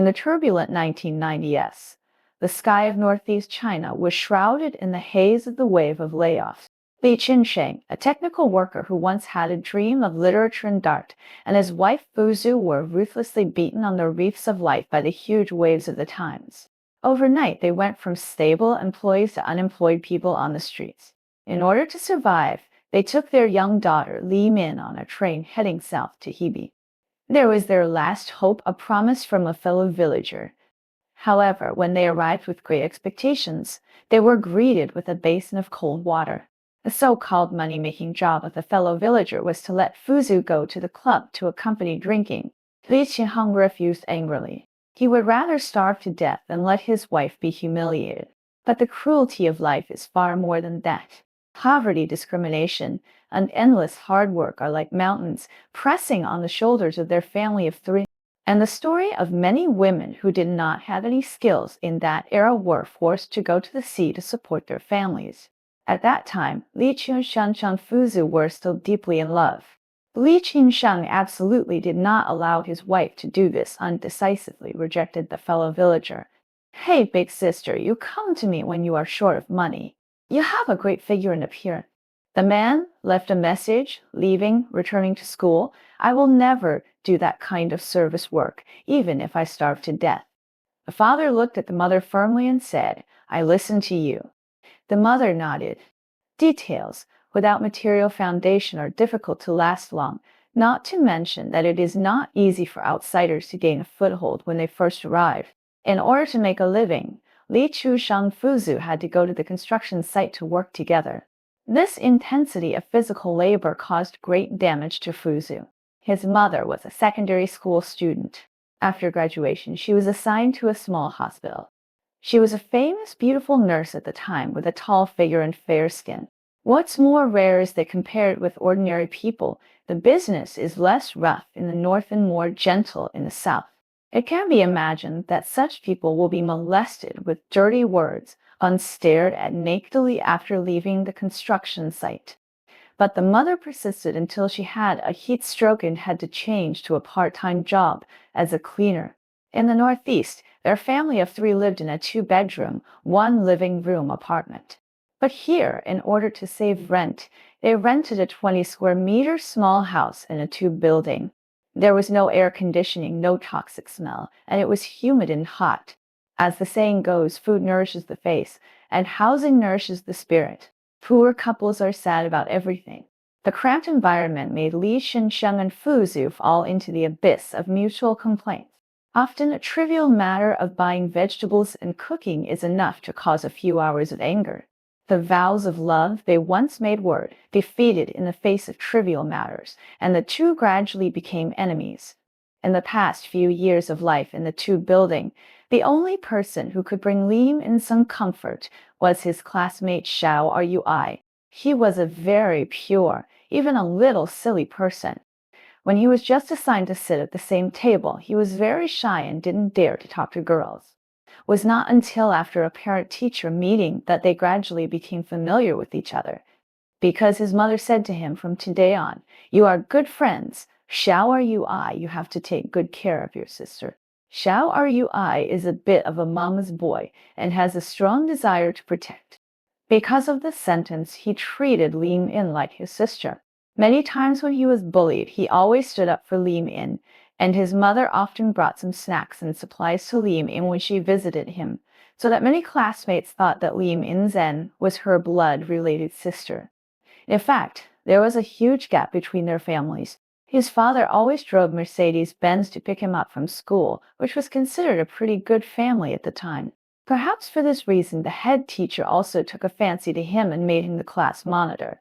In the turbulent 1990s, the sky of northeast China was shrouded in the haze of the wave of layoffs. Li Qinsheng, a technical worker who once had a dream of literature and art, and his wife Fu Zhu were ruthlessly beaten on the reefs of life by the huge waves of the times. Overnight, they went from stable employees to unemployed people on the streets. In order to survive, they took their young daughter Li Min on a train heading south to Hebei. There was their last hope, a promise from a fellow villager. However, when they arrived with great expectations, they were greeted with a basin of cold water. The so-called money-making job of the fellow villager was to let Fu Zhu go to the club to accompany drinking. Li Qinheng refused angrily. He would rather starve to death than let his wife be humiliated. But the cruelty of life is far more than that. Poverty, discrimination, and endless hard work are like mountains pressing on the shoulders of their family of three. And the story of many women who did not have any skills in that era were forced to go to the sea to support their families. At that time, Li Qinsheng and Fu Zhu were still deeply in love. Li Qinsheng absolutely did not allow his wife to do this, undecisively rejected the fellow villager. "Hey, big sister, you come to me when you are short of money. You have a great figure and appearance." The man left a message, leaving, returning to school. "I will never do that kind of service work, even if I starve to death." The father looked at the mother firmly and said, "I listen to you." The mother nodded. Details, without material foundation, are difficult to last long, not to mention that it is not easy for outsiders to gain a foothold when they first arrive. In order to make a living, Li Qinsheng and Fu Zhu had to go to the construction site to work together. This intensity of physical labor caused great damage to Fu Zhu. His mother was a secondary school student. After graduation, she was assigned to a small hospital. She was a famous, beautiful nurse at the time, with a tall figure and fair skin. What's more rare is that compared with ordinary people, the business is less rough in the north and more gentle in the south. It can be imagined that such people will be molested with dirty words and stared at nakedly after leaving the construction site. But the mother persisted until she had a heat stroke and had to change to a part-time job as a cleaner. In the Northeast, their family of three lived in a two-bedroom, one living room apartment. But here, in order to save rent, they rented a 20-square-meter small house in a two-building. There was no air conditioning, no toxic smell, and it was humid and hot. As the saying goes, food nourishes the face, and housing nourishes the spirit. Poor couples are sad about everything. The cramped environment made Li Qinsheng and Fu Zhu fall into the abyss of mutual complaints. Often a trivial matter of buying vegetables and cooking is enough to cause a few hours of anger. The vows of love they once made were defeated in the face of trivial matters, and the two gradually became enemies. In the past few years of life in the two building, the only person who could bring Lim in some comfort was his classmate Xiao Rui. He was a very pure, even a little silly person. When he was just assigned to sit at the same table, he was very shy and didn't dare to talk to girls. It was not until after a parent-teacher meeting that they gradually became familiar with each other. Because his mother said to him, "From today on, you are good friends. Xiao Rui, you have to take good care of your sister." Xiao Rui is a bit of a mama's boy and has a strong desire to protect. Because of this sentence, he treated Lim In like his sister. Many times when he was bullied, he always stood up for Lim In, and his mother often brought some snacks and supplies to Lim In when she visited him, so that many classmates thought that Lim In Zhen was her blood-related sister. In fact, there was a huge gap between their families. His father always drove Mercedes-Benz to pick him up from school, which was considered a pretty good family at the time. Perhaps for this reason, the head teacher also took a fancy to him and made him the class monitor.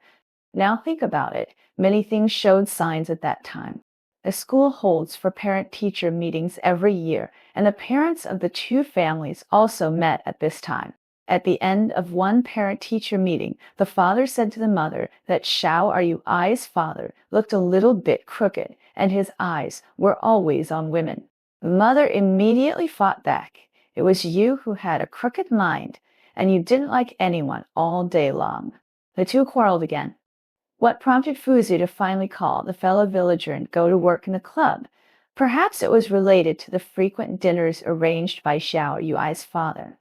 Now think about it, many things showed signs at that time. The school holds for parent-teacher meetings every year, and the parents of the two families also met at this time. At the end of one parent-teacher meeting, the father said to the mother that Xiao Rui's father looked a little bit crooked, and his eyes were always on women. The mother immediately fought back. "It was you who had a crooked mind, and you didn't like anyone all day long." The two quarreled again. What prompted Fu Zhu to finally call the fellow villager and go to work in the club? Perhaps it was related to the frequent dinners arranged by Xiao Yui's father.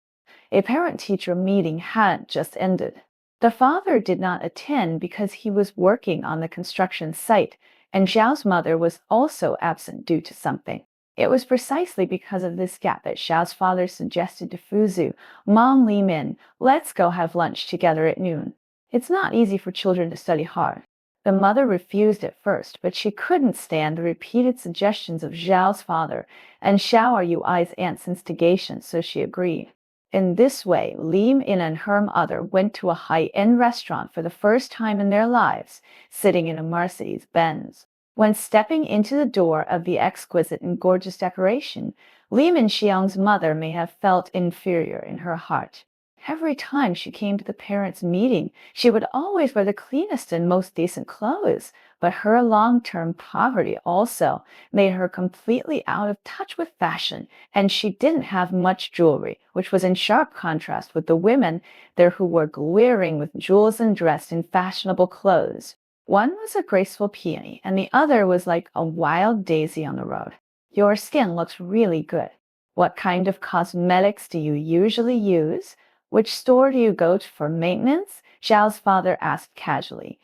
A parent-teacher meeting had just ended. The father did not attend because he was working on the construction site, and Xiao's mother was also absent due to something. It was precisely because of this gap that Xiao's father suggested to Fuzu, "Mom, Li Min, let's go have lunch together at noon." It's not easy for children to study hard. The mother refused at first, but she couldn't stand the repeated suggestions of Xiao's father and Xiao Yui's aunt's instigation, so she agreed. In this way, Li Min and her mother went to a high-end restaurant for the first time in their lives, sitting in a Mercedes-Benz. When stepping into the door of the exquisite and gorgeous decoration, Li Minxiang's mother may have felt inferior in her heart. Every time she came to the parents' meeting, she would always wear the cleanest and most decent clothes, but her long-term poverty also made her completely out of touch with fashion, and she didn't have much jewelry, which was in sharp contrast with the women there who were glaring with jewels and dressed in fashionable clothes. One was a graceful peony, and the other was like a wild daisy on the road. "Your skin looks really good. What kind of cosmetics do you usually use? Which store do you go to for maintenance?" Xiao's father asked casually.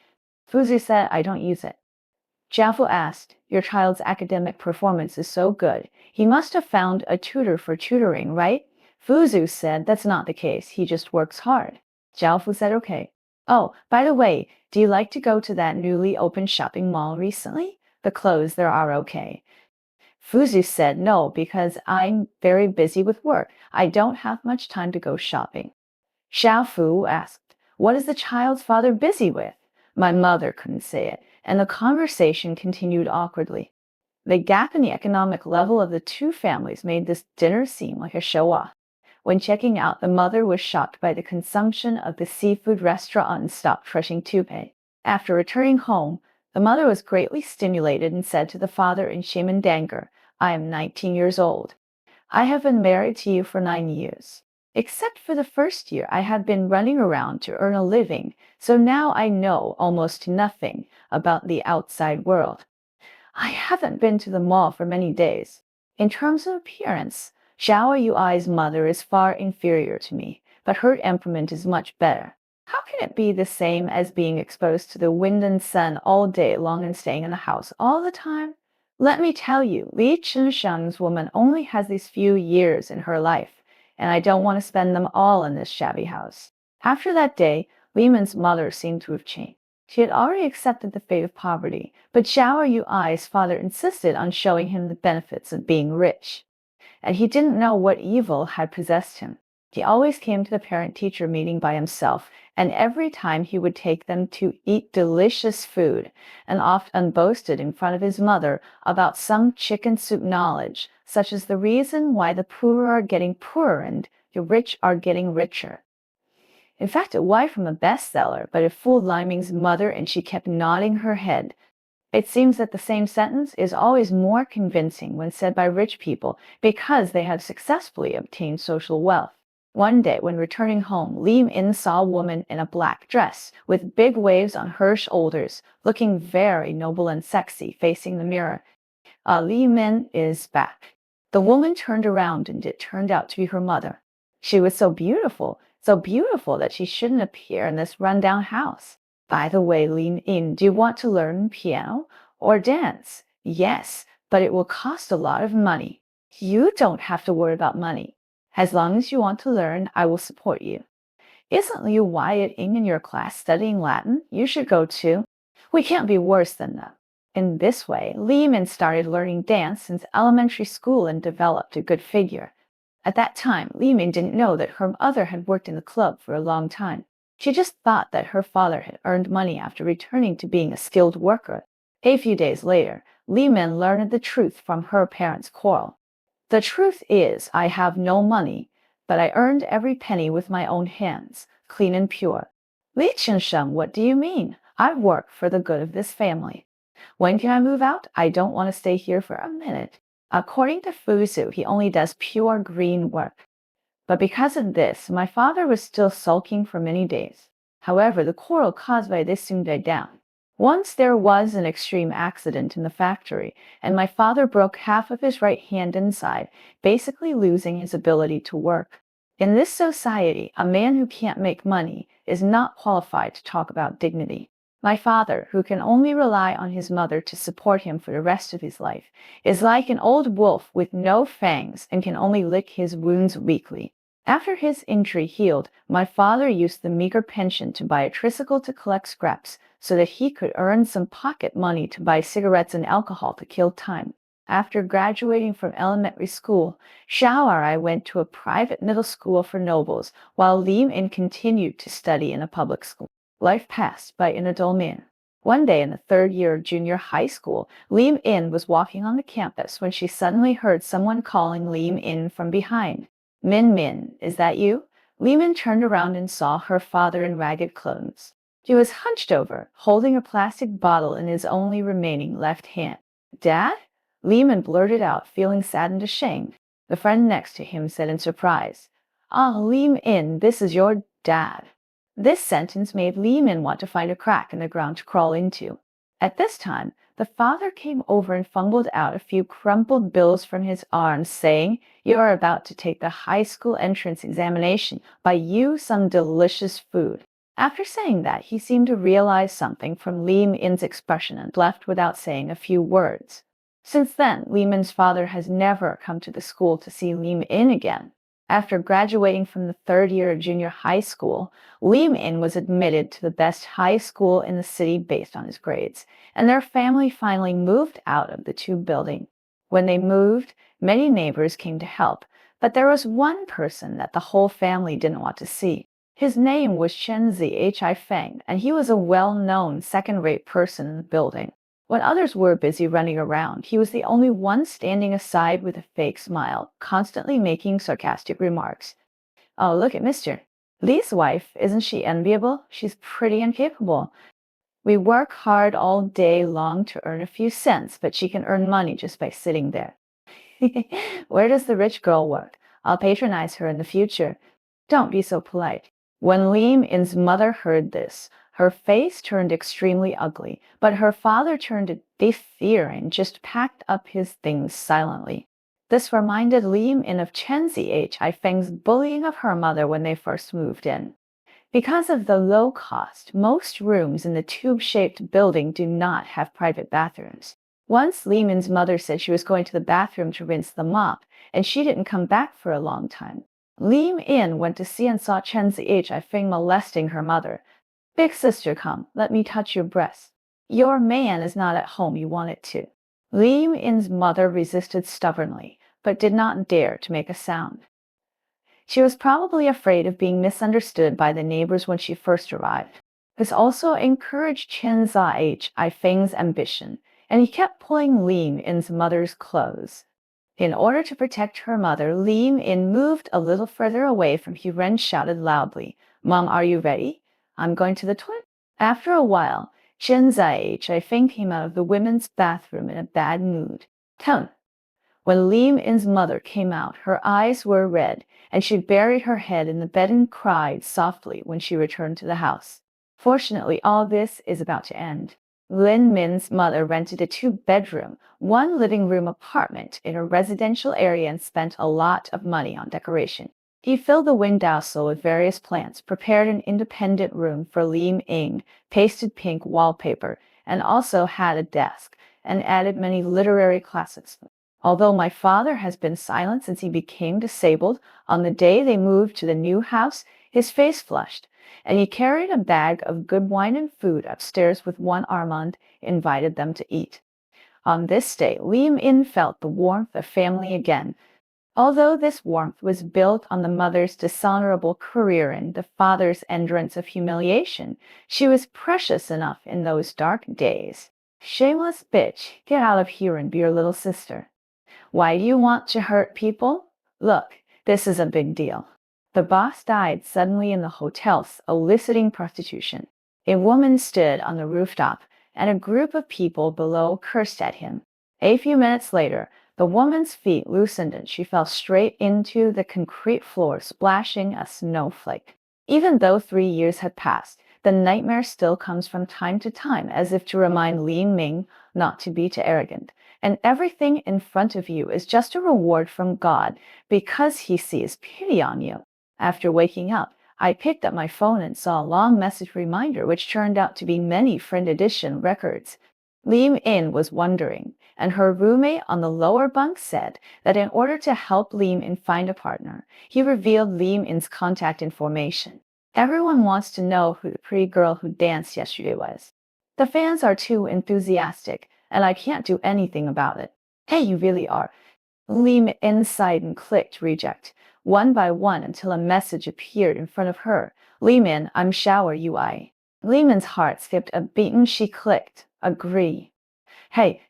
Fuzu said, "I don't use it." Jiafu asked, "Your child's academic performance is so good. He must have found a tutor for tutoring, right?" Fuzu said, "That's not the case. He just works hard." Jiafu said, "Okay. Oh, by the way, do you like to go to that newly opened shopping mall recently? The clothes there are okay." Fuzu said, "No, because I'm very busy with work. I don't have much time to go shopping." Xiaofu asked, "What is the child's father busy with?" My mother couldn't say it, and the conversation continued awkwardly. The gap in the economic level of the two families made this dinner seem like a show-off. When checking out, the mother was shocked by the consumption of the seafood restaurant and stopped crushing toupee. After returning home, the mother was greatly stimulated and said to the father in shame and anger, "I am 19 years old. I have been married to you for 9 years. Except for the first year, I have been running around to earn a living, so now I know almost nothing about the outside world. I haven't been to the mall for many days. In terms of appearance, Xiao Yui's mother is far inferior to me, but her temperament is much better. How can it be the same as being exposed to the wind and sun all day long and staying in the house all the time? Let me tell you, Li Chensheng's woman only has these few years in her life, and I don't want to spend them all in this shabby house." After that day, Li Min's mother seemed to have changed. She had already accepted the fate of poverty, but Xiao Yui's father insisted on showing him the benefits of being rich, and he didn't know what evil had possessed him. He always came to the parent-teacher meeting by himself, and every time he would take them to eat delicious food, and often boasted in front of his mother about some chicken soup knowledge, such as the reason why the poor are getting poorer and the rich are getting richer. In fact, a wife from a bestseller, but it fooled Li Ming's mother, and she kept nodding her head. It seems that the same sentence is always more convincing when said by rich people because they have successfully obtained social wealth. One day, when returning home, Li Min saw a woman in a black dress with big waves on her shoulders, looking very noble and sexy, facing the mirror. Li Min is back. The woman turned around, and it turned out to be her mother. She was so beautiful that she shouldn't appear in this rundown house. "By the way, Li Min, do you want to learn piano or dance?" "Yes, but it will cost a lot of money." "You don't have to worry about money. As long as you want to learn, I will support you." "Isn't Liu Wyatt in your class studying Latin? You should go too." "We can't be worse than them." In this way, Li Min started learning dance since elementary school and developed a good figure. At that time, Li Min didn't know that her mother had worked in the club for a long time. She just thought that her father had earned money after returning to being a skilled worker. A few days later, Li Min learned the truth from her parents' quarrel. "The truth is, I have no money, but I earned every penny with my own hands, clean and pure." "Li Chensheng, what do you mean? I work for the good of this family. When can I move out? I don't want to stay here for a minute." According to Fuzu, he only does pure green work. But because of this, my father was still sulking for many days. However, the quarrel caused by this soon died down. Once there was an extreme accident in the factory, and my father broke half of his right hand inside, basically losing his ability to work. In this society, a man who can't make money is not qualified to talk about dignity. My father, who can only rely on his mother to support him for the rest of his life, is like an old wolf with no fangs and can only lick his wounds weakly. After his injury healed, my father used the meager pension to buy a tricycle to collect scraps so that he could earn some pocket money to buy cigarettes and alcohol to kill time. After graduating from elementary school, Xiao and I went to a private middle school for nobles, while Lim In continued to study in a public school. Life passed by in a dull manner. One day in the third year of junior high school, Lim In was walking on the campus when she suddenly heard someone calling Lim In from behind. Min Min, is that you? Lim In turned around and saw her father in ragged clothes. He was hunched over, holding a plastic bottle in his only remaining left hand. Dad? Lehman blurted out, feeling sad and ashamed. The friend next to him said in surprise, "Ah, Lehman, this is your dad." This sentence made Lehman want to find a crack in the ground to crawl into. At this time, the father came over and fumbled out a few crumpled bills from his arms, saying, "You are about to take the high school entrance examination. Buy you some delicious food." After saying that, he seemed to realize something from Lehman's expression and left without saying a few words. Since then, Lehman's father has never come to the school to see Lehman again. After graduating from the third year of junior high school, Lehman was admitted to the best high school in the city based on his grades, and their family finally moved out of the tube building. When they moved, many neighbors came to help, but there was one person that the whole family didn't want to see. His name was Chen Zhi Feng, and he was a well-known second-rate person in the building. When others were busy running around, he was the only one standing aside with a fake smile, constantly making sarcastic remarks. "Oh, look at Mr. Li's wife. Isn't she enviable? She's pretty and capable. We work hard all day long to earn a few cents, but she can earn money just by sitting there. Where does the rich girl work? I'll patronize her in the future." "Don't be so polite." When Lehman's mother heard this, her face turned extremely ugly, but her father turned a deaf fear and just packed up his things silently. This reminded Lehman of Chen Zhi Feng's bullying of her mother when they first moved in. Because of the low cost, most rooms in the tube-shaped building do not have private bathrooms. Once Lehman's mother said she was going to the bathroom to rinse them up, and she didn't come back for a long time. Lehman went to see and saw Chen Zhi Feng molesting her mother. "Big sister, come, let me touch your breast. Your man is not at home, you want it to." Lehman's mother resisted stubbornly, but did not dare to make a sound. She was probably afraid of being misunderstood by the neighbors when she first arrived. This also encouraged Chen Zhi Feng's ambition, and he kept pulling Lehman's mother's clothes. In order to protect her mother, Lehman moved a little further away from her and shouted loudly, "Mom, are you ready? I'm going to the toilet." After a while, Chen Zhi Feng came out of the women's bathroom in a bad mood. Tone. When Lehman's mother came out, her eyes were red, and she buried her head in the bed and cried softly when she returned to the house. Fortunately, all this is about to end. Lin Min's mother rented a two-bedroom, one living room apartment in a residential area and spent a lot of money on decoration. He filled the windowsill with various plants, prepared an independent room for Lim Ing, pasted pink wallpaper, and also had a desk, and added many literary classics. Although my father has been silent since he became disabled, on the day they moved to the new house, his face flushed, and he carried a bag of good wine and food upstairs with one arm and invited them to eat. On this day, Lehman felt the warmth of family again. Although this warmth was built on the mother's dishonorable career and the father's endurance of humiliation, she was precious enough in those dark days. "Shameless bitch, get out of here and be your little sister. Why do you want to hurt people? Look, this is a big deal." The boss died suddenly in the hotel, eliciting prostitution. A woman stood on the rooftop, and a group of people below cursed at him. A few minutes later, the woman's feet loosened and she fell straight into the concrete floor, splashing a snowflake. Even though 3 years had passed, The nightmare still comes from time to time, as if to remind Li Ming not to be too arrogant. And everything in front of you is just a reward from God because he sees pity on you. After waking up, I picked up my phone and saw a long message reminder which turned out to be many friend edition records. Lim In was wondering, and her roommate on the lower bunk said that in order to help Lim In find a partner, he revealed Lim In's contact information. Everyone wants to know who the pretty girl who danced yesterday was. The fans are too enthusiastic, and I can't do anything about it. Hey, you really are. Lim In sighed and clicked reject, one by one until a message appeared in front of her. Lim In, I'm Shower UI. Lim In's heart skipped a beat and she clicked, agree. Hey,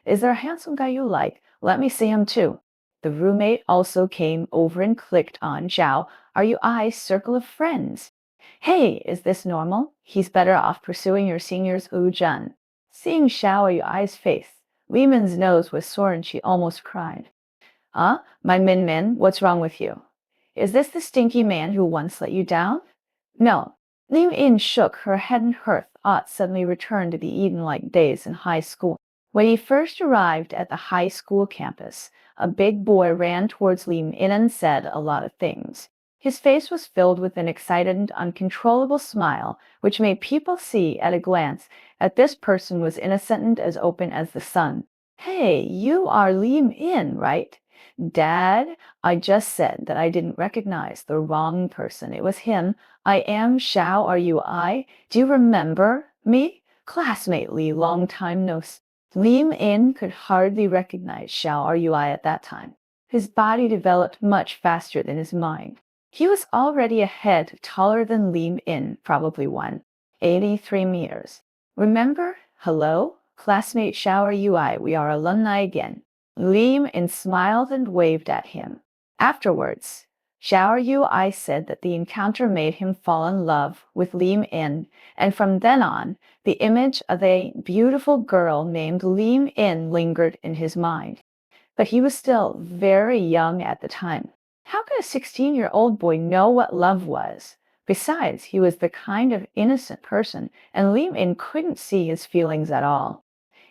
is there a handsome guy you like? Let me see him too. The roommate also came over and clicked on Zhao. Are you I's circle of friends? Hey, is this normal? He's better off pursuing your seniors Wu Zhen. Seeing Xiao Yui's face, Liman's nose was sore and she almost cried. My Min Min, what's wrong with you? Is this the stinky man who once let you down? No. Liu In shook her head and her thoughts suddenly returned to the Eden-like days in high school. When he first arrived at the high school campus, a big boy ran towards Liu In and said a lot of things. His face was filled with an excited and uncontrollable smile, which made people see at a glance that this person was innocent and as open as the sun. Hey, you are Liu In, right? Dad, I just said that I didn't recognize the wrong person. It was him. I am Xiao. Are you I? Do you remember me? Classmate Li, long time no see. Lim In could hardly recognize Xiao Rui at that time. His body developed much faster than his mind. He was already a head taller than Lim In, probably 183 meters. Remember? Hello? Classmate Xiao Rui, we are alumni again. Lim In smiled and waved at him. Afterwards, Xiao Rui said that the encounter made him fall in love with Lim In, and from then on, the image of a beautiful girl named Lim In lingered in his mind. But he was still very young at the time. How could a 16-year-old boy know what love was? Besides, he was the kind of innocent person, and Lim In couldn't see his feelings at all.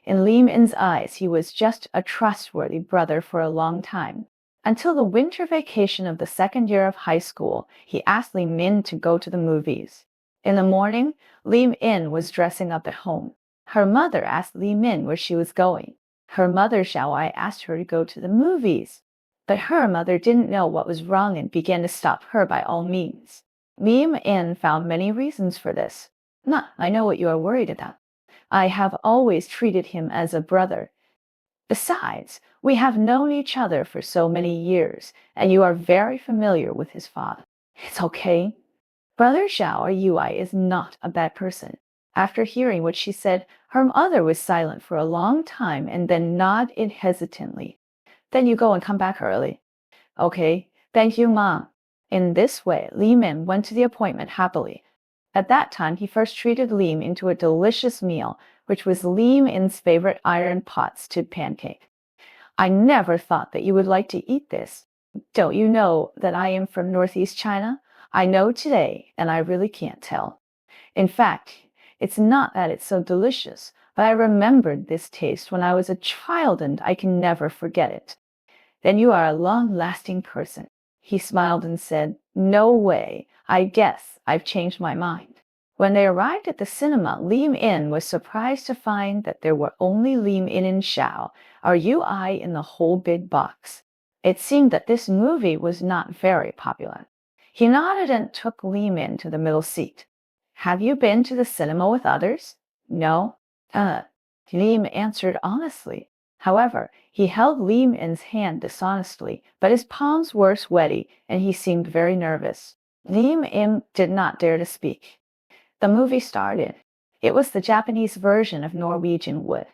In Lim In's eyes, he was just a trustworthy brother for a long time. Until the winter vacation of the second year of high school, he asked Li Min to go to the movies. In the morning, Li Min was dressing up at home. Her mother asked Li Min where she was going. Her mother, Xiaowai, asked her to go to the movies. But her mother didn't know what was wrong and began to stop her by all means. Li Min found many reasons for this. I know what you are worried about. I have always treated him as a brother. Besides, we have known each other for so many years, and you are very familiar with his father. It's okay. Brother Xiao Yui is not a bad person. After hearing what she said, her mother was silent for a long time and then nodded hesitantly. Then you go and come back early. Okay, thank you, Mom. In this way, Li Min went to the appointment happily. At that time, he first treated Lim into a delicious meal, which was Lim In's favorite iron pot stewed pancake. I never thought that you would like to eat this. Don't you know that I am from Northeast China? I know today, and I really can't tell. In fact, it's not that it's so delicious, but I remembered this taste when I was a child and I can never forget it. Then you are a long-lasting person. He smiled and said, No way. I guess I've changed my mind. When they arrived at the cinema, Lim In was surprised to find that there were only Lim In and Xiao Rui in the whole big box. It seemed that this movie was not very popular. He nodded and took Lim In to the middle seat. Have you been to the cinema with others? No. Lim answered honestly. However, he held Lim In's hand dishonestly, but his palms were sweaty and he seemed very nervous. Lim In did not dare to speak. The movie started. It was the Japanese version of Norwegian Wood.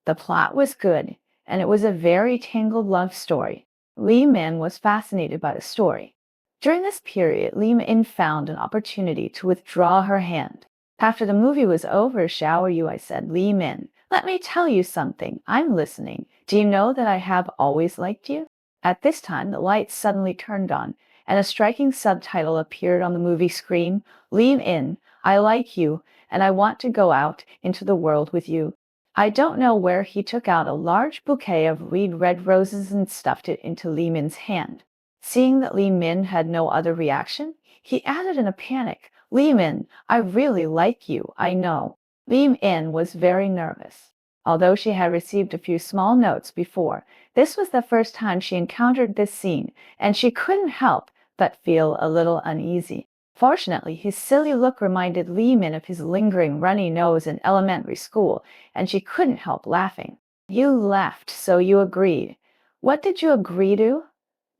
The plot was good, and it was a very tangled love story. Li Min was fascinated by the story. During this period, Li Min found an opportunity to withdraw her hand. After the movie was over, Xiao Yui said, Li Min, let me tell you something. I'm listening. Do you know that I have always liked you? At this time, the lights suddenly turned on, and a striking subtitle appeared on the movie screen. Li Min, I like you, and I want to go out into the world with you. I don't know where he took out a large bouquet of red roses and stuffed it into Li Min's hand. Seeing that Li Min had no other reaction, he added in a panic, Li Min, I really like you, I know. Li Min was very nervous. Although she had received a few small notes before, this was the first time she encountered this scene, and she couldn't help but feel a little uneasy. Fortunately, his silly look reminded Li Min of his lingering runny nose in elementary school, and she couldn't help laughing. You laughed, so you agreed. What did you agree to?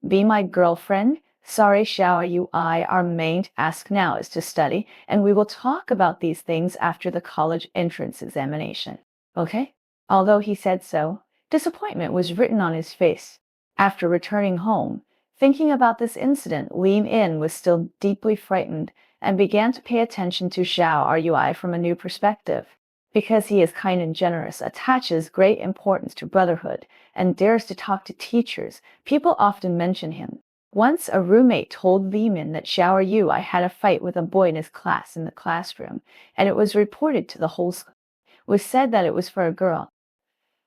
Be my girlfriend? Sorry, Xiao Yu, our main task now is to study, and we will talk about these things after the college entrance examination. Okay? Although he said so, disappointment was written on his face. After returning home, thinking about this incident, Li Min was still deeply frightened and began to pay attention to Xiao Rui from a new perspective. Because he is kind and generous, attaches great importance to brotherhood, and dares to talk to teachers, people often mention him. Once a roommate told Li Min that Xiao Rui had a fight with a boy in his class in the classroom, and it was reported to the whole school. It was said that it was for a girl.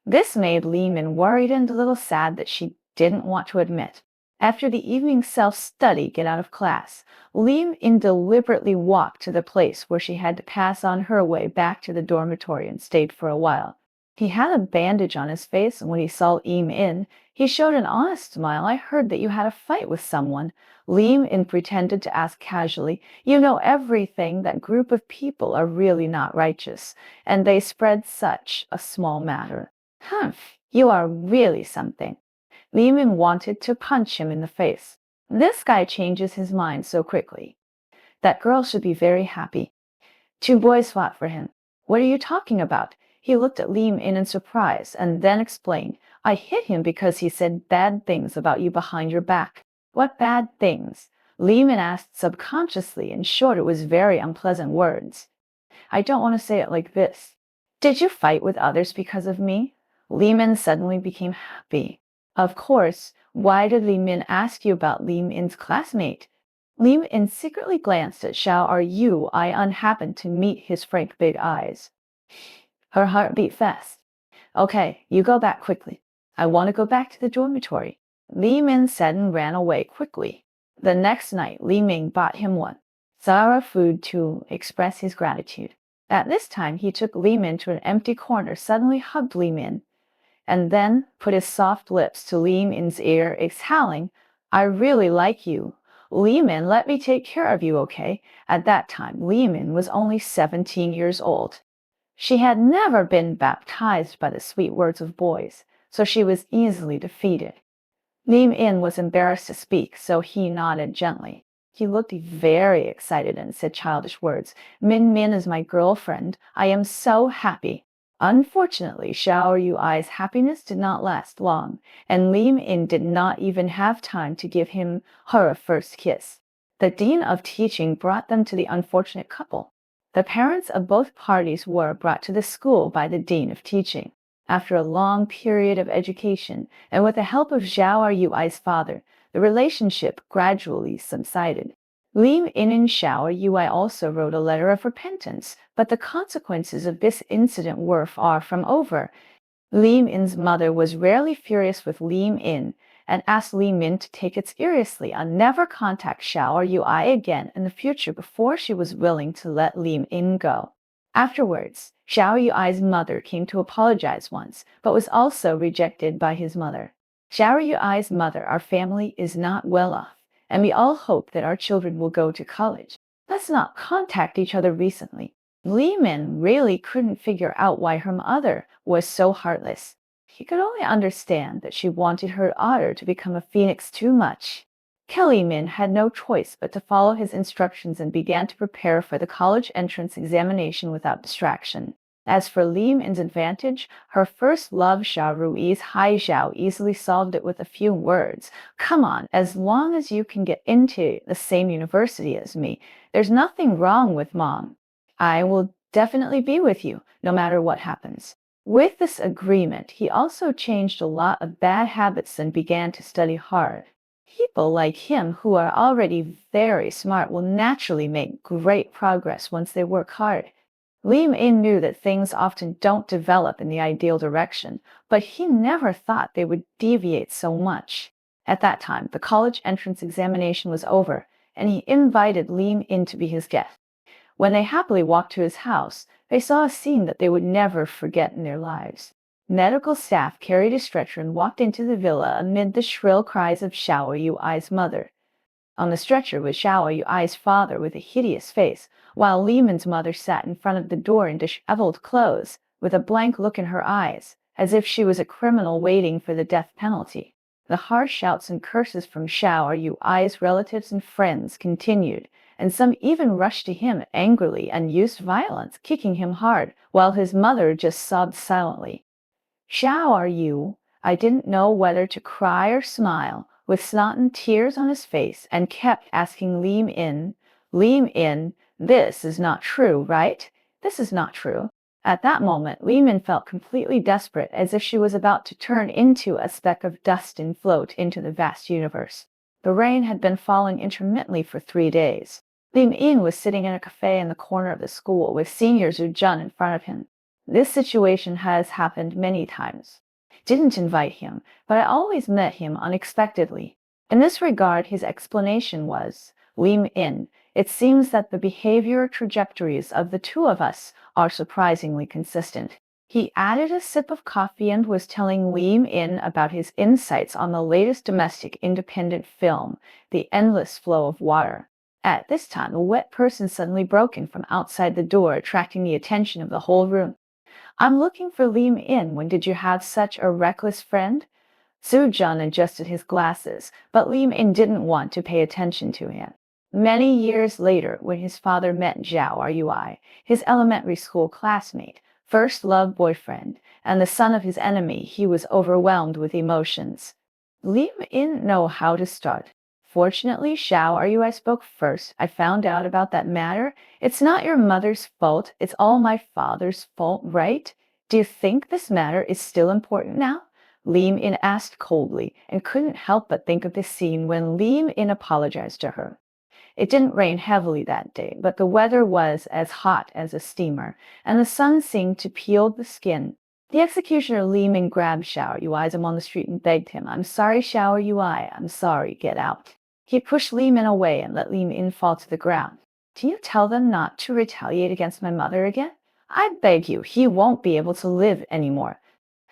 This made Li Min worried and a little sad that she didn't want to admit. After the evening self-study get out of class, Li Min deliberately walked to the place where she had to pass on her way back to the dormitory and stayed for a while. He had a bandage on his face, and when he saw Li Min, he showed an honest smile. I heard that you had a fight with someone. Li Min pretended to ask casually, you know everything, that group of people are really not righteous, and they spread such a small matter. Humph, you are really something. Li Min wanted to punch him in the face. This guy changes his mind so quickly. That girl should be very happy. Two boys fought for him. What are you talking about? He looked at Li Min in surprise and then explained, I hit him because he said bad things about you behind your back. What bad things? Li Min asked subconsciously. In short, it was very unpleasant words. I don't want to say it like this. Did you fight with others because of me? Li Min suddenly became happy. Of course. Why did Li Min ask you about Li Min's classmate? Li Min secretly glanced at Xiao Rui and happened to meet his frank big eyes. Her heart beat fast. Okay, you go back quickly. I want to go back to the dormitory. Li Min said and ran away quickly. The next night, Li Min bought him one Zara food to express his gratitude. At this time, he took Li Min to an empty corner, suddenly hugged Li Min, and then put his soft lips to Li Min's ear, exhaling, I really like you. Li Min, let me take care of you, okay? At that time, Li Min was only 17 years old. She had never been baptized by the sweet words of boys, so she was easily defeated. Li Min was embarrassed to speak, so he nodded gently. He looked very excited and said childish words. Min Min is my girlfriend. I am so happy. Unfortunately, Xiao Rui's happiness did not last long, and Li Min did not even have time to give him her first kiss. The dean of teaching brought them to the unfortunate couple. The parents of both parties were brought to the school by the dean of teaching. After a long period of education, and with the help of Xiao Rui's father, the relationship gradually subsided. Li Min and Xiao Rui also wrote a letter of repentance, but the consequences of this incident were far from over. Li Min's mother was rarely furious with Li Min and asked Li Min to take it seriously and never contact Xiao Rui again in the future before she was willing to let Li Min go. Afterwards, Xiao Rui's mother came to apologize once, but was also rejected by his mother. Xiao Rui's mother, our family is not well off, and we all hope that our children will go to college. Let's not contact each other recently. Li Min really couldn't figure out why her mother was so heartless. He could only understand that she wanted her daughter to become a phoenix too much. Li Min had no choice but to follow his instructions and began to prepare for the college entrance examination without distraction. As for Li Min's advantage, her first love, Xiao Rui's Hai Zhao, easily solved it with a few words. Come on, as long as you can get into the same university as me, there's nothing wrong with Mom. I will definitely be with you, no matter what happens. With this agreement, he also changed a lot of bad habits and began to study hard. People like him who are already very smart will naturally make great progress once they work hard. Li Min knew that things often don't develop in the ideal direction, but he never thought they would deviate so much. At that time, the college entrance examination was over, and he invited Li Min to be his guest. When they happily walked to his house, they saw a scene that they would never forget in their lives. Medical staff carried a stretcher and walked into the villa amid the shrill cries of Xiao Yui's mother. On the stretcher was Xiao Yui's father with a hideous face, while Lehman's mother sat in front of the door in disheveled clothes, with a blank look in her eyes, as if she was a criminal waiting for the death penalty. The harsh shouts and curses from Xiao Yui's relatives and friends continued, and some even rushed to him angrily and used violence, kicking him hard, while his mother just sobbed silently. Xiao Yu, I didn't know whether to cry or smile, with snot and tears on his face, and kept asking Li Min, this is not true, right? This is not true. At that moment, Li Min felt completely desperate, as if she was about to turn into a speck of dust and float into the vast universe. The rain had been falling intermittently for 3 days. Li Min was sitting in a cafe in the corner of the school with senior Zhu Jun in front of him. This situation has happened many times. I didn't invite him, but I always met him unexpectedly. In this regard, his explanation was, Li Min, it seems that the behavior trajectories of the two of us are surprisingly consistent. He added a sip of coffee and was telling Li Min about his insights on the latest domestic independent film, The Endless Flow of Water. At this time, a wet person suddenly broke in from outside the door, attracting the attention of the whole room. I'm looking for Li Min. When did you have such a reckless friend? Zhu Jun adjusted his glasses, but Li Min didn't want to pay attention to him. Many years later, when his father met Zhao Rui, his elementary school classmate, first love boyfriend, and the son of his enemy, he was overwhelmed with emotions. Li Min know how to start. Fortunately, Xiao Rui spoke first. I found out about that matter. It's not your mother's fault. It's all my father's fault, right? Do you think this matter is still important now? Li Min asked coldly, and couldn't help but think of the scene when Li Min apologized to her. It didn't rain heavily that day, but the weather was as hot as a steamer, and the sun seemed to peel the skin. The executioner Li Min grabbed Xiao Yui's on the street and begged him, I'm sorry, Xiao Yui, I'm sorry, get out. He pushed Li Min away and let Li Min fall to the ground. Do you tell them not to retaliate against my mother again? I beg you, he won't be able to live anymore.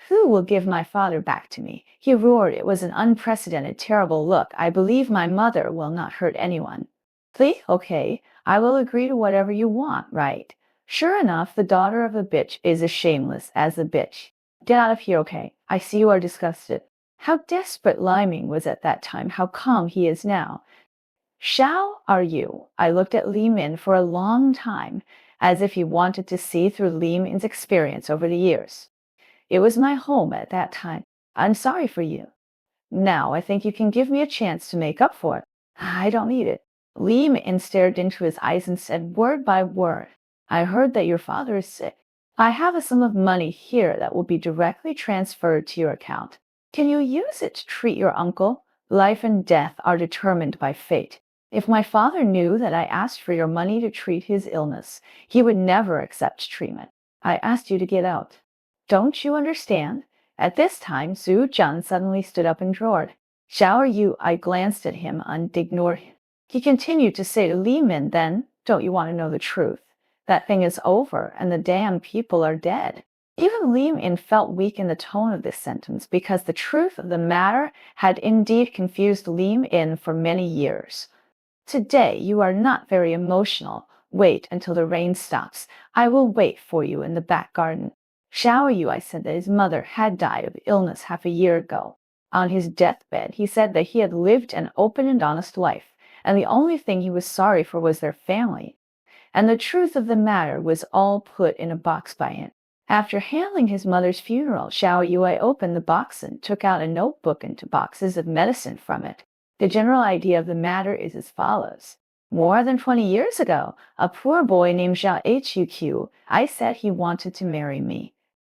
Who will give my father back to me? He roared. It was an unprecedented, terrible look. I believe my mother will not hurt anyone. Please, okay, I will agree to whatever you want, right? Sure enough, the daughter of a bitch is as shameless as a bitch. Get out of here, okay? I see you are disgusted. How desperate Li Min was at that time, how calm he is now. Xiao, are you? I looked at Li Min for a long time, as if he wanted to see through Li Min's experience over the years. It was my home at that time. I'm sorry for you. Now I think you can give me a chance to make up for it. I don't need it. Li Min stared into his eyes and said word by word, I heard that your father is sick. I have a sum of money here that will be directly transferred to your account. Can you use it to treat your uncle? Life and death are determined by fate. If my father knew that I asked for your money to treat his illness, he would never accept treatment. I asked you to get out. Don't you understand? At this time, Zhu Jun suddenly stood up and roared. Xiao Yu, I glanced at him and ignored him. He continued to say to Li Min, then, don't you want to know the truth? That thing is over, and the damn people are dead. Even Li Min felt weak in the tone of this sentence, because the truth of the matter had indeed confused Li Min for many years. Today you are not very emotional. Wait until the rain stops. I will wait for you in the back garden. Xiao Yu said that his mother had died of illness half a year ago. On his deathbed, he said that he had lived an open and honest life, and the only thing he was sorry for was their family. And the truth of the matter was all put in a box by him. After handling his mother's funeral, Xiao Yui opened the box and took out a notebook and 2 boxes of medicine from it. The general idea of the matter is as follows. More than 20 years ago, a poor boy named Zhao Huq, I said he wanted to marry me.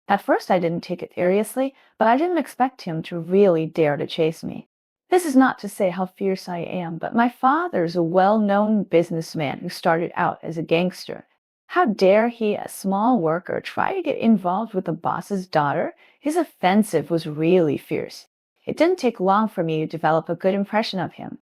At first I didn't take it seriously, but I didn't expect him to really dare to chase me. This is not to say how fierce I am, but my father's a well-known businessman who started out as a gangster. How dare he, a small worker, try to get involved with the boss's daughter? His offensive was really fierce. It didn't take long for me to develop a good impression of him.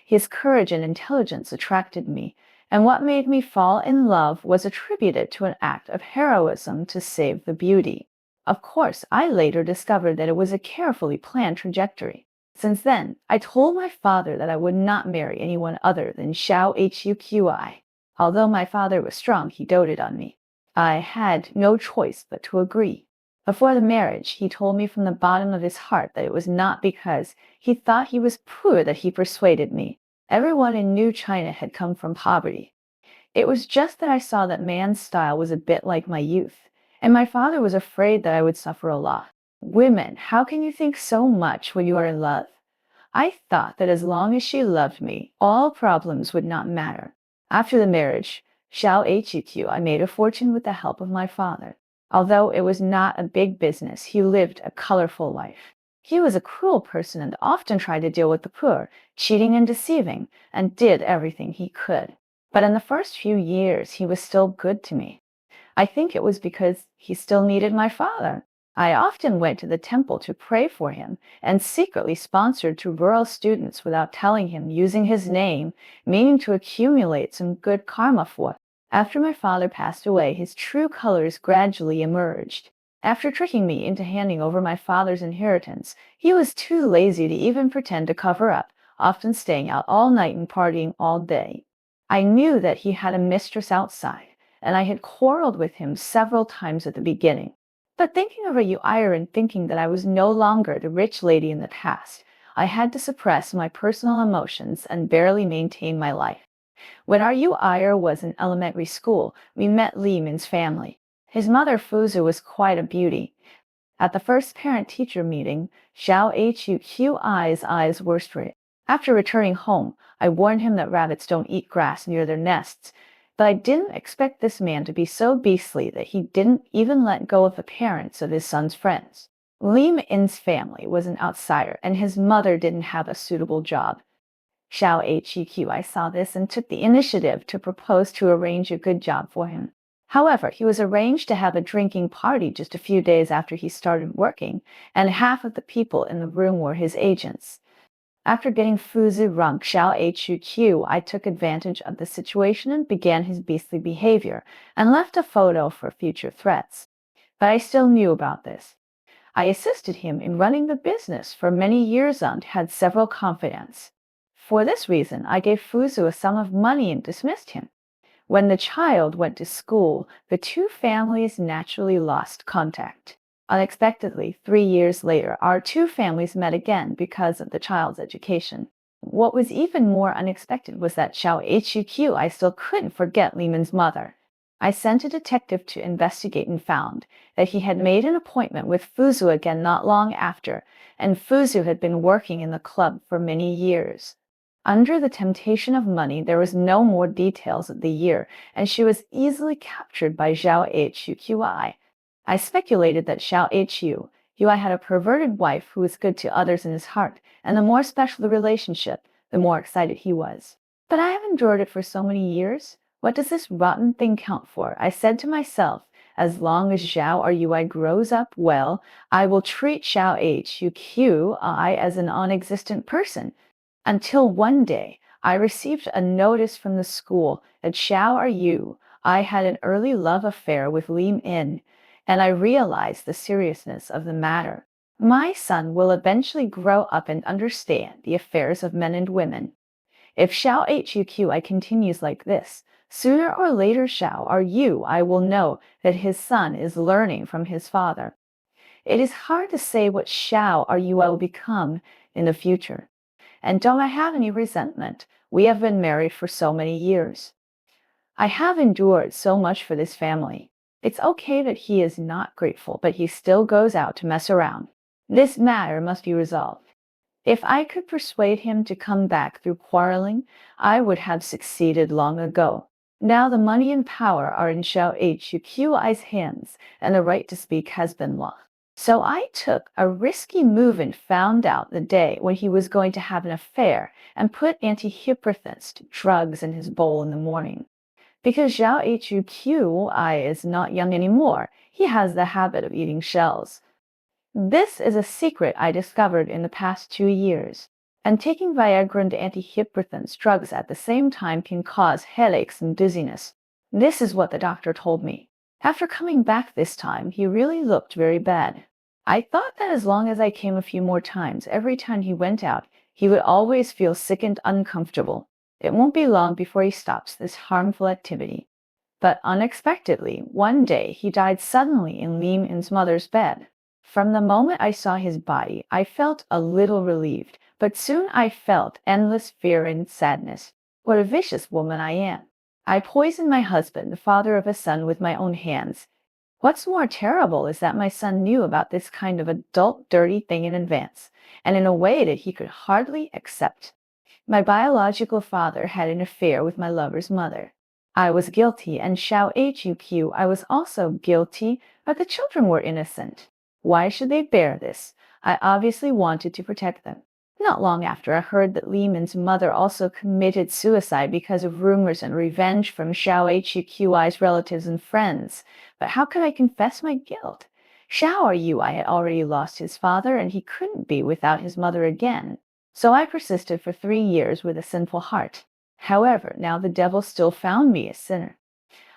His courage and intelligence attracted me, and what made me fall in love was attributed to an act of heroism to save the beauty. Of course, I later discovered that it was a carefully planned trajectory. Since then, I told my father that I would not marry anyone other than Xiao Huqi. Although my father was strong, he doted on me. I had no choice but to agree. Before the marriage, he told me from the bottom of his heart that it was not because he thought he was poor that he persuaded me. Everyone in New China had come from poverty. It was just that I saw that man's style was a bit like my youth, and my father was afraid that I would suffer a lot. Women, how can you think so much when you are in love? I thought that as long as she loved me, all problems would not matter. After the marriage, I made a fortune with the help of my father. Although it was not a big business, he lived a colorful life. He was a cruel person and often tried to deal with the poor, cheating and deceiving, and did everything he could. But in the first few years, he was still good to me. I think it was because he still needed my father. I often went to the temple to pray for him and secretly sponsored to rural students without telling him, using his name, meaning to accumulate some good karma for it. After my father passed away, his true colors gradually emerged. After tricking me into handing over my father's inheritance, he was too lazy to even pretend to cover up, often staying out all night and partying all day. I knew that he had a mistress outside, and I had quarreled with him several times at the beginning. But thinking of Yu Iyer and thinking that I was no longer the rich lady in the past, I had to suppress my personal emotions and barely maintain my life. When our Yu Iyer was in elementary school, we met Li Min's family. His mother Fuzu was quite a beauty. At the first parent-teacher meeting, Huqi's eyes were straight. After returning home, I warned him that rabbits don't eat grass near their nests, but I didn't expect this man to be so beastly that he didn't even let go of the parents of his son's friends. Li Min's family was an outsider, and his mother didn't have a suitable job. I saw this and took the initiative to propose to arrange a good job for him. However, he was arranged to have a drinking party just a few days after he started working, and half of the people in the room were his agents. After getting Fuzu Runk I took advantage of the situation and began his beastly behavior, and left a photo for future threats. But I still knew about this. I assisted him in running the business for many years and had several confidants. For this reason, I gave Fuzu a sum of money and dismissed him. When the child went to school, the two families naturally lost contact. Unexpectedly, 3 years later, our two families met again because of the child's education. What was even more unexpected was that I still couldn't forget Lehman's mother. I sent a detective to investigate and found that he had made an appointment with Fuzu again not long after, and Fuzu had been working in the club for many years. Under the temptation of money, there was no more details of the year, and she was easily captured by Huqi. I speculated that Huqi had a perverted wife who was good to others in his heart, and the more special the relationship, the more excited he was. But I have endured it for so many years. What does this rotten thing count for? I said to myself, as long as Huqi grows up well, I will treat Huqi as an non-existent person. Until one day, I received a notice from the school that I had an early love affair with Li Min, and I realized the seriousness of the matter. My son will eventually grow up and understand the affairs of men and women. If Huqi continues like this, sooner or later I will know that his son is learning from his father. It is hard to say what Huqi will become in the future. And don't I have any resentment? We have been married for so many years. I have endured so much for this family. It's okay that he is not grateful, but he still goes out to mess around. This matter must be resolved. If I could persuade him to come back through quarreling, I would have succeeded long ago. Now the money and power are in Huqi's hands, and the right to speak has been lost. So I took a risky move and found out the day when he was going to have an affair and put antihypertensive drugs in his bowl in the morning. Because Xiao HUQI is not young anymore, he has the habit of eating shells. This is a secret I discovered in the past 2 years. And taking Viagra and antihypertensive drugs at the same time can cause headaches and dizziness. This is what the doctor told me. After coming back this time, he really looked very bad. I thought that as long as I came a few more times, every time he went out, he would always feel sick and uncomfortable. It won't be long before he stops this harmful activity. But unexpectedly, one day he died suddenly in Lim In's mother's bed. From the moment I saw his body, I felt a little relieved, but soon I felt endless fear and sadness. What a vicious woman I am. I poisoned my husband, the father of a son, with my own hands. What's more terrible is that my son knew about this kind of adult dirty thing in advance, and in a way that he could hardly accept. My biological father had an affair with my lover's mother. I was guilty, and Xiao HUQ, I was also guilty, but the children were innocent. Why should they bear this? I obviously wanted to protect them. Not long after, I heard that Li Min's mother also committed suicide because of rumors and revenge from Xiao HUQI's relatives and friends. But how could I confess my guilt? Xiao Yui had already lost his father, and he couldn't be without his mother again. So I persisted for 3 years with a sinful heart. However, now the devil still found me a sinner.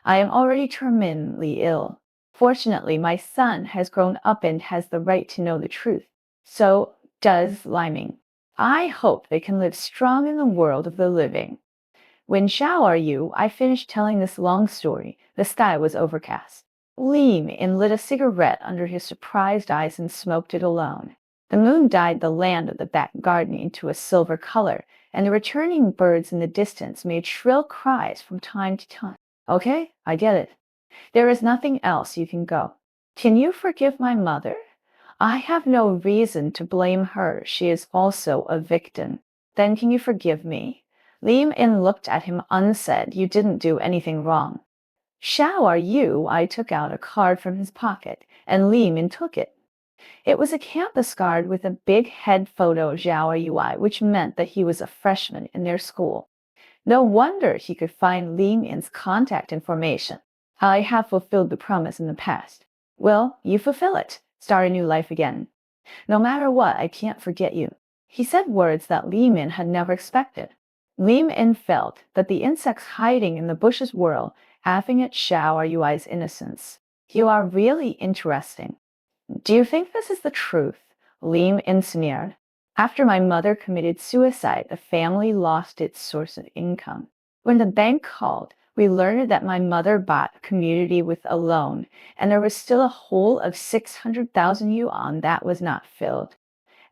I am already terminally ill. Fortunately, my son has grown up and has the right to know the truth. So does Liming. I hope they can live strong in the world of the living. When Xiao are you, I finished telling this long story. The sky was overcast. Li Min lit a cigarette under his surprised eyes and smoked it alone. The moon dyed the land of the back garden into a silver color, and the returning birds in the distance made shrill cries from time to time. Okay, I get it. There is nothing else. You can go. Can you forgive my mother? I have no reason to blame her. She is also a victim. Then can you forgive me? Li Min looked at him unsaid. You didn't do anything wrong. Xiao are you? I took out a card from his pocket, and Li Min took it. It was a campus card with a big head photo of Zhao Yui, which meant that he was a freshman in their school. No wonder he could find Li Min's contact information. I have fulfilled the promise in the past. Well, you fulfill it. Start a new life again. No matter what, I can't forget you. He said words that Li Min had never expected. Li Min felt that the insects hiding in the bushes were laughing at Xiao Yui's innocence. You are really interesting. Do you think this is the truth? Li Min sneered. After my mother committed suicide, the family lost its source of income. When the bank called, we learned that my mother bought a community with a loan, and there was still a hole of 600,000 yuan that was not filled.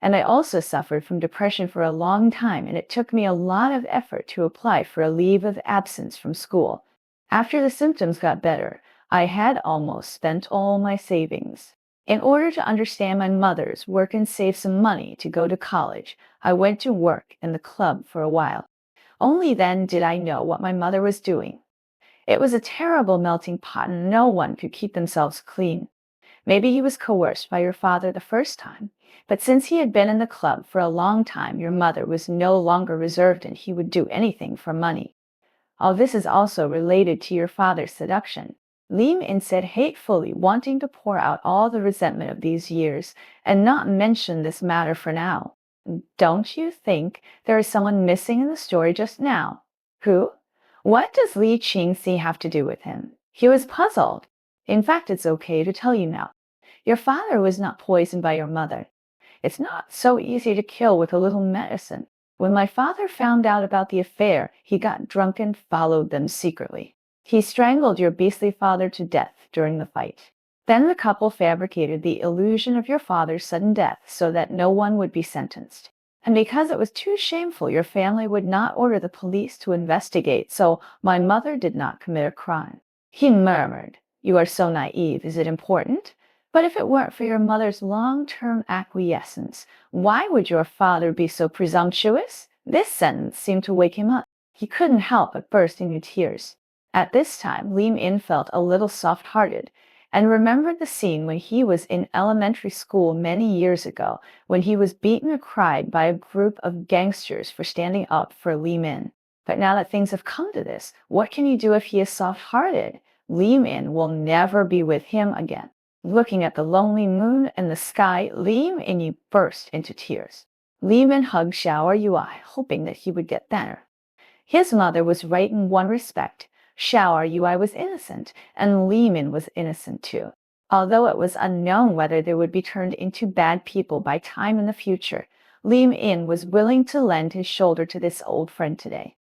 And I also suffered from depression for a long time, and it took me a lot of effort to apply for a leave of absence from school. After the symptoms got better, I had almost spent all my savings. In order to understand my mother's work and save some money to go to college, I went to work in the club for a while. Only then did I know what my mother was doing. It was a terrible melting pot, and no one could keep themselves clean. Maybe he was coerced by your father the first time, but since he had been in the club for a long time, your mother was no longer reserved and he would do anything for money. All this is also related to your father's seduction. Li Min said hatefully, wanting to pour out all the resentment of these years and not mention this matter for now. Don't you think there is someone missing in the story just now? Who? What does Li Qingxi have to do with him? He was puzzled. In fact, it's okay to tell you now. Your father was not poisoned by your mother. It's not so easy to kill with a little medicine. When my father found out about the affair, he got drunk and followed them secretly. He strangled your beastly father to death during the fight. Then the couple fabricated the illusion of your father's sudden death so that no one would be sentenced. And because it was too shameful, your family would not order the police to investigate, so my mother did not commit a crime. He murmured, "You are so naive. Is it important? But if it weren't for your mother's long-term acquiescence, why would your father be so presumptuous?" This sentence seemed to wake him up. He couldn't help but burst into tears. At this time, Li Min felt a little soft-hearted, and remembered the scene when he was in elementary school many years ago, when he was beaten or cried by a group of gangsters for standing up for Li Min. But now that things have come to this, what can you do if he is soft-hearted? Li Min will never be with him again. Looking at the lonely moon in the sky, Li Min burst into tears. Li Min hugged Xiao Yui, hoping that he would get better. His mother was right in one respect. Xiao Yui was innocent, and Li Min was innocent too. Although it was unknown whether they would be turned into bad people by time in the future, Li Min was willing to lend his shoulder to this old friend today.